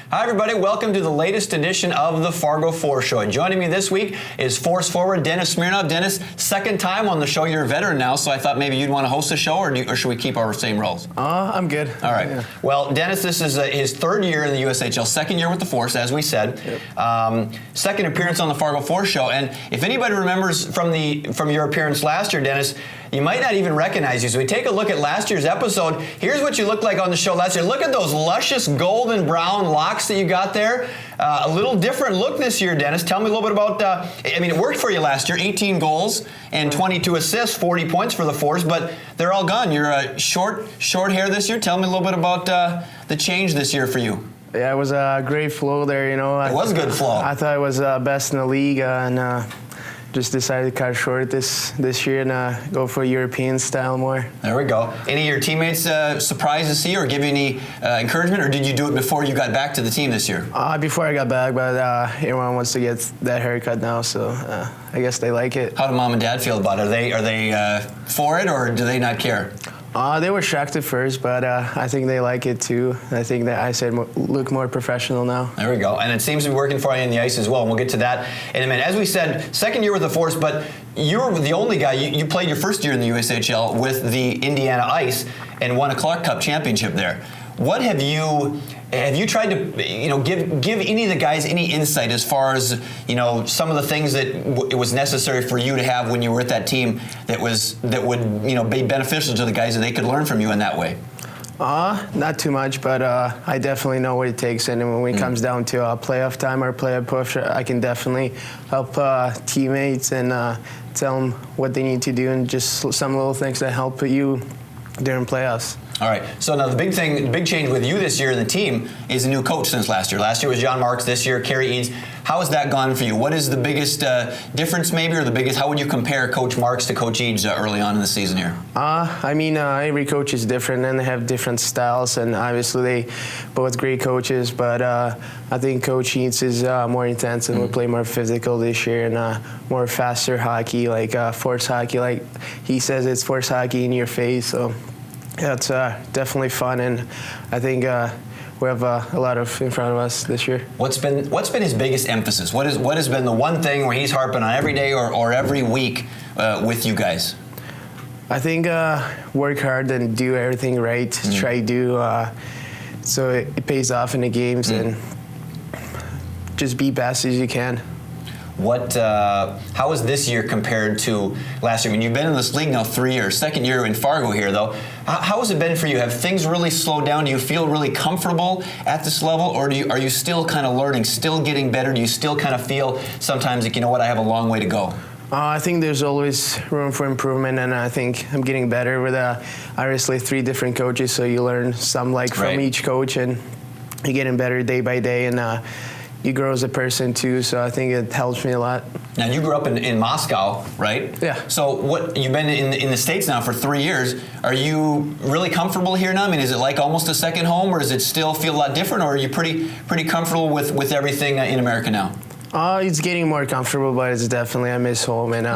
Hi, everybody. Welcome to the latest edition of the Fargo Force Show. And joining me this week is Force forward Denis Smirnov. Dennis, second time on the show. You're a veteran now, so I thought maybe you'd want to host the show, or should we keep our same roles? I'm good. All right. Yeah. Well, Dennis, this is his third year in the USHL, second year with the Force, as we said. Yep. Second appearance on the Fargo Force Show. And if anybody remembers from your appearance last year, Dennis, you might not even recognize you. So we take a look at last year's episode. Here's what you looked like on the show last year. Look at those luscious golden brown locks that you got there. A little different look this year, Dennis. Tell me a little bit about, it worked for you last year, 18 goals and 22 assists, 40 points for the Force, but they're all gone. You're short hair this year. Tell me a little bit about the change this year for you. Yeah, it was a great flow there, It was good flow. I thought it was best in the league, and just decided to cut short this year and go for European style more. There we go. Any of your teammates surprised to see you or give you any encouragement, or did you do it before you got back to the team this year? Before I got back, but everyone wants to get that haircut now, so I guess they like it. How do mom and dad feel about it? Are they for it, or do they not care? They were shocked at first, but I think they like it too. I think that I said look more professional now. There we go. And it seems to be working for you in the ice as well. And we'll get to that in a minute. As we said, second year with the Force, but you're the only guy. You played your first year in the USHL with the Indiana Ice and won a Clark Cup championship there. What have you tried to give any of the guys any insight as far as some of the things that it was necessary for you to have when you were at that team that would be beneficial to the guys that they could learn from you in that way? Not too much, but I definitely know what it takes. And when it comes down to playoff time or playoff push, I can definitely help teammates and tell them what they need to do, and just some little things that help you during playoffs. All right. So now the big change with you this year in the team is a new coach since last year. Last year was John Marks. This year, Kerry Eads. How has that gone for you? What is the biggest difference, maybe, or how would you compare Coach Marks to Coach Eads early on in the season here? Every coach is different, and they have different styles, and obviously they both great coaches. But I think Coach Eads is more intense, and we play more physical this year, and more faster hockey, like force hockey. Like he says, it's force hockey in your face. So. Yeah, it's definitely fun, and I think we have a lot in front of us this year. What's been his biggest emphasis? What has been the one thing where he's harping on every day or every week with you guys? I think work hard and do everything right. Try to do so it pays off in the games, and just be best as you can. How is this year compared to last year? I mean, you've been in this league now 3 years, second year in Fargo here, though. How has it been for you? Have things really slowed down? Do you feel really comfortable at this level, or are you still kind of learning, still getting better? Do you still kind of feel sometimes like, I have a long way to go? I think there's always room for improvement, and I think I'm getting better with obviously 3 different coaches, so you learn some from each coach, and you're getting better day by day, and you grow as a person too, so I think it helps me a lot. Now, you grew up in Moscow, right? Yeah. So you've been in the States now for 3 years. Are you really comfortable here now? I mean, is it like almost a second home, or does it still feel a lot different, or are you pretty comfortable with everything in America now? It's getting more comfortable, but it's definitely, I miss home, and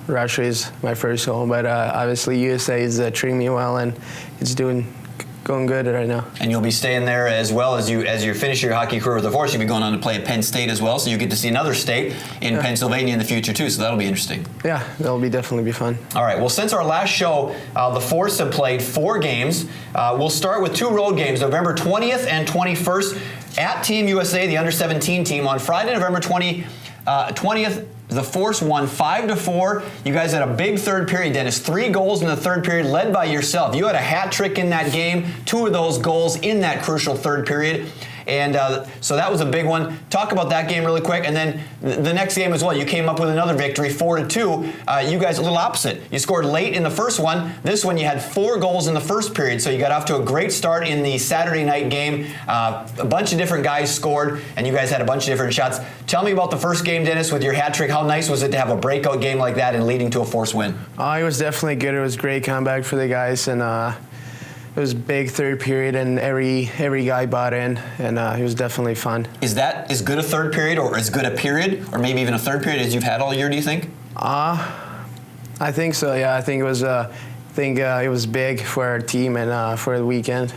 Russia is my first home, but obviously USA is treating me well, and it's going good right now. And you'll be staying there as well as you finish your hockey career with the Force. You'll be going on to play at Penn State as well, so you get to see another state in Pennsylvania in the future too, so that'll be interesting. Yeah, that'll definitely be fun. All right, well, since our last show, the Force have played 4 games. We'll start with 2 road games, November 20th and 21st at Team USA, the under-17 team. On Friday, November 20th, the Force won 5-4. You guys had a big third period, Dennis. 3 goals in the third period, led by yourself. You had a hat trick in that game. 2 of those goals in that crucial third period. And so that was a big one. Talk about that game really quick. And then the next game as well, you came up with another victory, 4-2. You guys a little opposite. You scored late in the first one. This one you had 4 goals in the first period. So you got off to a great start in the Saturday night game. A bunch of different guys scored, and you guys had a bunch of different shots. Tell me about the first game, Dennis, with your hat trick. How nice was it to have a breakout game like that and leading to a Force win? It was definitely good. It was a great comeback for the guys, and it was a big third period, and every guy bought in, and it was definitely fun. Is that as good a third period, or as good a period, or maybe even a third period as you've had all year, do you think? I think so, yeah. I think it was big for our team and for the weekend.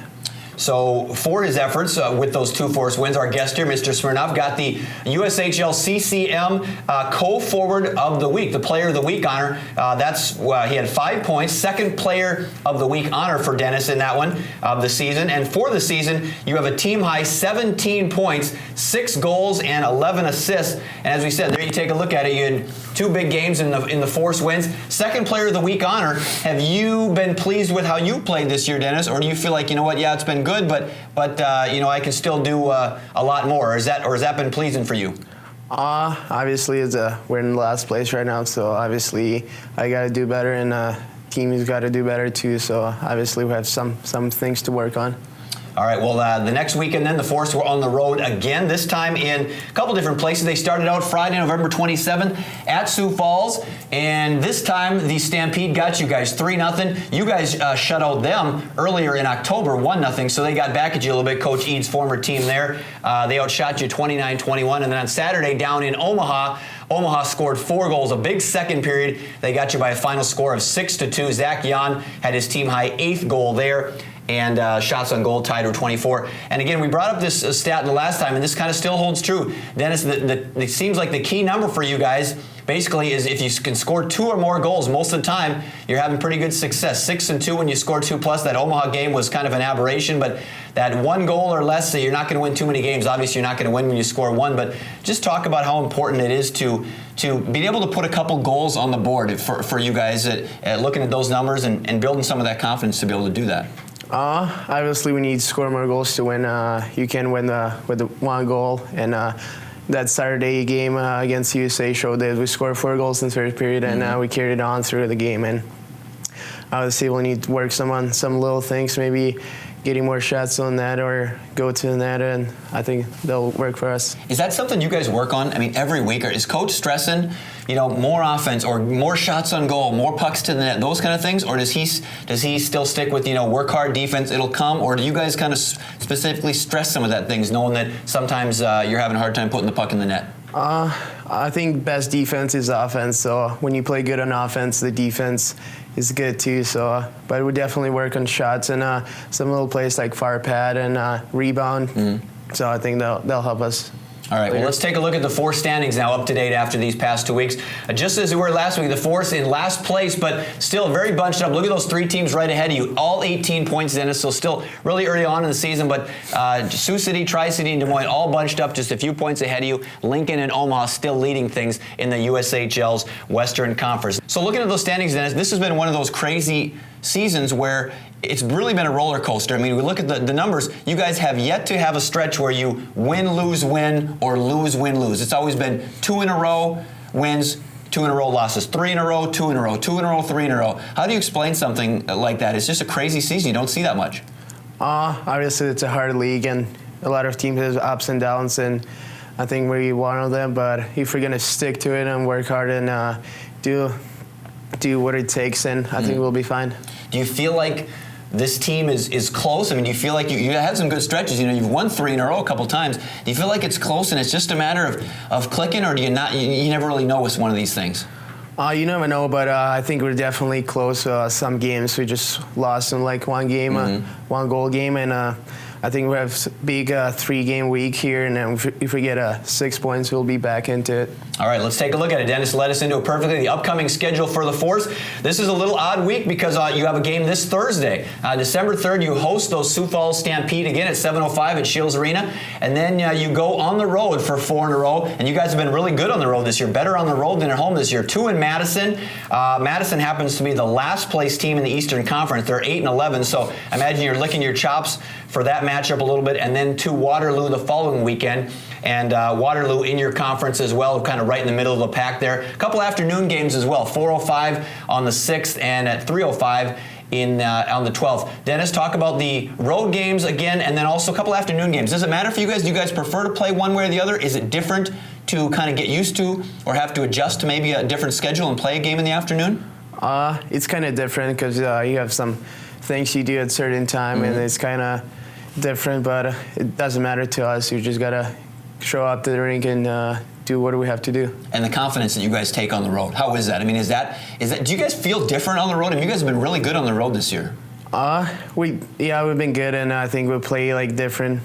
So for his efforts with those 2 force wins, our guest here, Mr. Smirnov, got the USHL CCM Co-Forward of the Week, the Player of the Week honor. He had 5 points, second Player of the Week honor for Denis in that one of the season. And for the season, you have a team high 17 points, 6 goals, and 11 assists. And as we said, there you take a look at it. You had 2 big games in the force wins. Second Player of the Week honor. Have you been pleased with how you played this year, Denis, or do you feel like, you know what, yeah, it's been good, but I can still do a lot more? Or has that been pleasing for you? Obviously, we're in last place right now, so obviously I got to do better, and team has got to do better too. So obviously we have some things to work on. All right, well, the next weekend then, the Force were on the road again, this time in a couple different places. They started out Friday, November 27th at Sioux Falls, and this time the Stampede got you guys 3-0. You guys shut out them earlier in October, 1-0, so they got back at you a little bit. Coach Ead's former team there, they outshot you 29-21, and then on Saturday down in Omaha scored 4 goals, a big second period. They got you by a final score of 6-2. Zach Jan had his team high 8th goal there, and shots on goal tied with 24. And again, we brought up this stat the last time, and this kind of still holds true. Dennis, it seems like the key number for you guys basically is if you can score 2 or more goals most of the time, you're having pretty good success. 6-2 when you score 2+. That Omaha game was kind of an aberration, but that 1 goal or less, so you're not going to win too many games. Obviously, you're not going to win when you score 1, but just talk about how important it is to be able to put a couple goals on the board for you guys at looking at those numbers and building some of that confidence to be able to do that. Obviously, we need to score more goals to win. You can win with the 1 goal, and that Saturday game against USA showed that we scored 4 goals in the third period, and we carried it on through the game. And obviously, we'll need to work on some little things, maybe getting more shots on net or go to the net, and I think they'll work for us. Is that something you guys work on? I mean, every week, or is Coach stressing, more offense or more shots on goal, more pucks to the net, those kind of things, or does he still stick with work hard defense, it'll come, or do you guys kind of specifically stress some of that things, knowing that sometimes you're having a hard time putting the puck in the net? I think best defense is offense. So when you play good on offense, the defense is good too. So, but we definitely work on shots and some little plays like far pad and rebound. So I think they'll help us. All right, well, let's take a look at the Force standings now, up to date after these past 2 weeks. Just as we were last week, the Force in last place, but still very bunched up. Look at those 3 teams right ahead of you, all 18 points, Dennis, so still really early on in the season, but Sioux City, Tri-City, and Des Moines all bunched up just a few points ahead of you. Lincoln and Omaha still leading things in the USHL's Western Conference. So looking at those standings, Dennis, this has been one of those crazy seasons where it's really been a roller coaster. I mean, we look at the numbers. You guys have yet to have a stretch where you win, lose, win, or lose, win, lose. It's always been 2 in a row wins, 2 in a row losses, 3 in a row, 2 in a row, 2 in a row, 3 in a row. How do you explain something like that? It's just a crazy season. You don't see that much. Obviously, it's a hard league, and a lot of teams have ups and downs, and I think we're one of them. But if we're gonna stick to it and work hard and do what it takes, and I think we'll be fine. Do you feel like this team is close? I mean, do you feel like you had some good stretches? You've won 3 in a row a couple times. Do you feel like it's close and it's just a matter of clicking, or do you not? You never really know with one of these things. You never know, but I think we're definitely close. Some games we just lost in like 1 game, 1 goal game, and I think we have a big 3-game week here, and then if we get 6 points, we'll be back into it. All right, let's take a look at it. Dennis led us into it perfectly. The upcoming schedule for the Force. This is a little odd week because you have a game this Thursday. December 3rd, you host those Sioux Falls Stampede again at 7:05 at Shields Arena. And then you go on the road for 4 in a row. And you guys have been really good on the road this year, better on the road than at home this year. 2 in Madison. Madison happens to be the last place team in the Eastern Conference. They're 8-11, so I imagine you're licking your chops for that matchup a little bit. And then to Waterloo the following weekend. And Waterloo in your conference as well, kind of right in the middle of the pack there. A couple afternoon games as well, 4:05 on the 6th and at 3:05 on the 12th. Dennis, talk about the road games again, and then also a couple afternoon games. Does it matter for you guys? Do you guys prefer to play one way or the other? Is it different to kind of get used to or have to adjust to maybe a different schedule and play a game in the afternoon? It's kind of different because you have some things you do at a certain time, and it's kind of different, but it doesn't matter to us. You just got to show up to the rink and do what we have to do. And the confidence that you guys take on the road, how is that? I mean, is that do you guys feel different on the road? I mean, you guys have been really good on the road this year. We've been good, and I think we play like different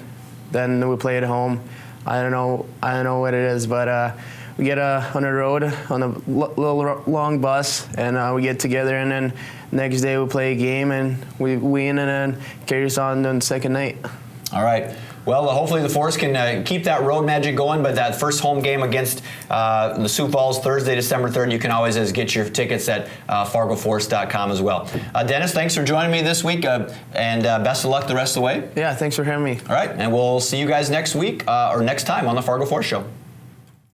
than we play at home. I don't know what it is, but we get on the road on a little long bus, and we get together, and then next day we play a game and we win, and then carry us on the second night. All right. Well, hopefully the Force can keep that road magic going, but that first home game against the Sioux Falls, Thursday, December 3rd, you can always get your tickets at fargoforce.com as well. Dennis, thanks for joining me this week, and best of luck the rest of the way. Yeah, thanks for having me. All right, and we'll see you guys next week or next time on the Fargo Force Show.